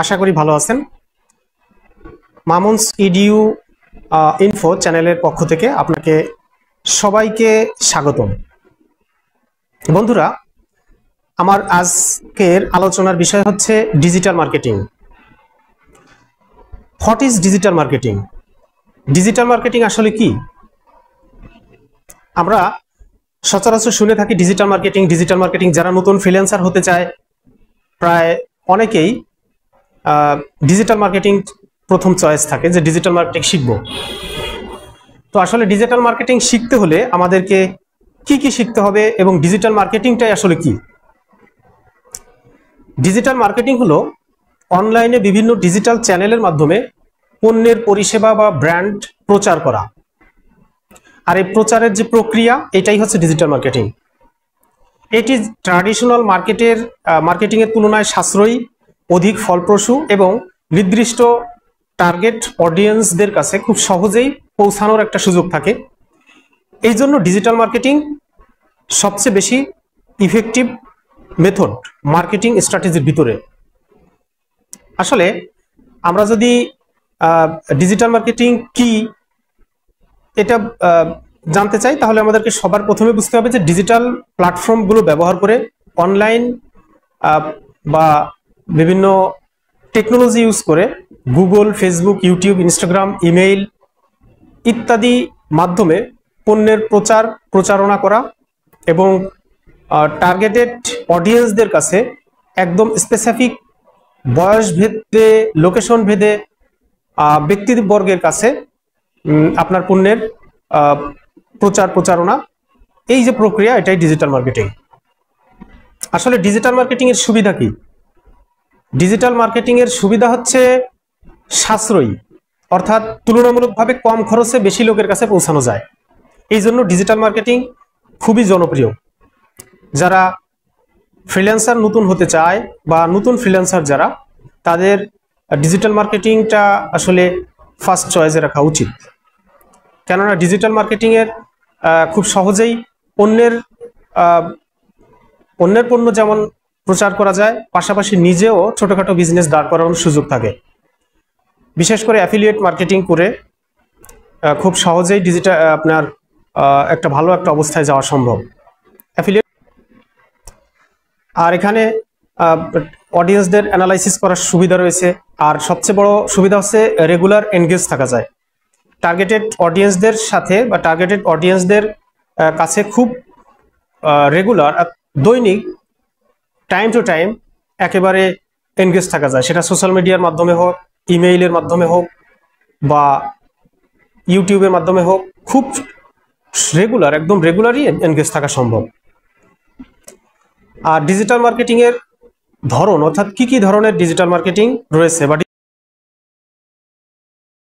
আশা করি ভালো আছেন। মামুনস ইডিউ ইনফো চ্যানেলের পক্ষ থেকে আপনাকে সবাইকে স্বাগতম। বন্ধুরা, আমার আজকের আলোচনার বিষয় হচ্ছে digital marketing. What is digital marketing? Digital marketing আসলে কি? আমরা সচরাচর শুনে থাকি ডিজিটাল মার্কেটিং। যারা নতুন ফ্রিল্যান্সার হতে চায় প্রায় অনেকেই ডিজিটাল মার্কেটিং প্রথম চয়েস থাকে যে ডিজিটাল মার্কেটিং শিখব। তো আসলে ডিজিটাল মার্কেটিং শিখতে হলে আমাদেরকে কি কি শিখতে হবে এবং ডিজিটাল মার্কেটিংটাই আসলে কি? ডিজিটাল মার্কেটিং হলো অনলাইনে বিভিন্ন ডিজিটাল চ্যানেলের মাধ্যমে পণ্যের পরিষেবা বা ব্র্যান্ড প্রচার করা। আর এই প্রচারের যে প্রক্রিয়া, এটাই হচ্ছে ডিজিটাল মার্কেটিং। এটি ট্র্যাডিশনাল মার্কেটিংয়ের তুলনায় সাশ্রয়ী, অধিক ফলপ্রসূ এবং নির্দিষ্ট টার্গেট অডিয়েন্সদের কাছে খুব সহজেই পৌঁছানোর একটা সুযোগ থাকে। এই জন্য ডিজিটাল মার্কেটিং সবচেয়ে বেশি ইফেক্টিভ মেথড মার্কেটিং স্ট্র্যাটেজির ভিতরে। আসলে আমরা যদি ডিজিটাল মার্কেটিং কি এটা জানতে চাই, তাহলে আমাদেরকে সবার প্রথমে বুঝতে হবে যে ডিজিটাল প্ল্যাটফর্মগুলো ব্যবহার করে অনলাইন বা বিভিন্ন টেকনোলজি ইউজ করে Google, Facebook, YouTube, Instagram, email ইত্যাদি মাধ্যমে পণ্যের প্রচারণা করা এবং টার্গেটেড অডিয়েন্সদের কাছে একদম স্পেসিফিক বয়স ভেদে, লোকেশন ভেদে, ব্যক্তিবর্গের কাছে আপনার পণ্যের প্রচারণা, এই যে প্রক্রিয়া, এটাই ডিজিটাল মার্কেটিং। আসলে ডিজিটাল মার্কেটিং এর সুবিধা কি? ডিজিটাল মার্কেটিং এর সুবিধা হচ্ছে সাশ্রয়ী, অর্থাৎ তুলনামূলকভাবে কম খরচে বেশি লোকের কাছে পৌঁছানো যায়। এই জন্য ডিজিটাল মার্কেটিং খুবই জনপ্রিয়। যারা ফ্রিল্যান্সার নতুন হতে চায় বা নতুন ফ্রিল্যান্সার যারা, তাদের ডিজিটাল মার্কেটিংটা আসলে ফার্স্ট চয়েসে রাখা উচিত। কেননা ডিজিটাল মার্কেটিংয়ের খুব সহজেই অন্যের পণ্য যেমন প্রচার করা যায়, পাশাপাশি নিজেও ছোটোখাটো বিজনেস দাঁড় করানোর সুযোগ থাকে। বিশেষ করে অ্যাফিলিয়েট মার্কেটিং করে খুব সহজেই আপনার একটা ভালো একটা অবস্থায় যাওয়া সম্ভব। অ্যাফিলিয়েট আর এখানে অডিয়েন্সদের অ্যানালাইসিস করার সুবিধা রয়েছে। আর সবচেয়ে বড় সুবিধা হচ্ছে রেগুলার এনগেজ থাকা যায় টার্গেটেড অডিয়েন্সদের সাথে, বা টার্গেটেড অডিয়েন্সদের কাছে খুব রেগুলার, দৈনিক, টাইম টু টাইম একেবারে এনগেজ থাকা যায়। সেটা সোশ্যাল মিডিয়ার মাধ্যমে হোক, ইমেইলের মাধ্যমে হোক বা ইউটিউবের মাধ্যমে হোক, খুব একদম রেগুলারই এনগেজ থাকা সম্ভব। আর ডিজিটাল মার্কেটিংয়ের ধরন, অর্থাৎ কি কি ধরনের ডিজিটাল মার্কেটিং রয়েছে বা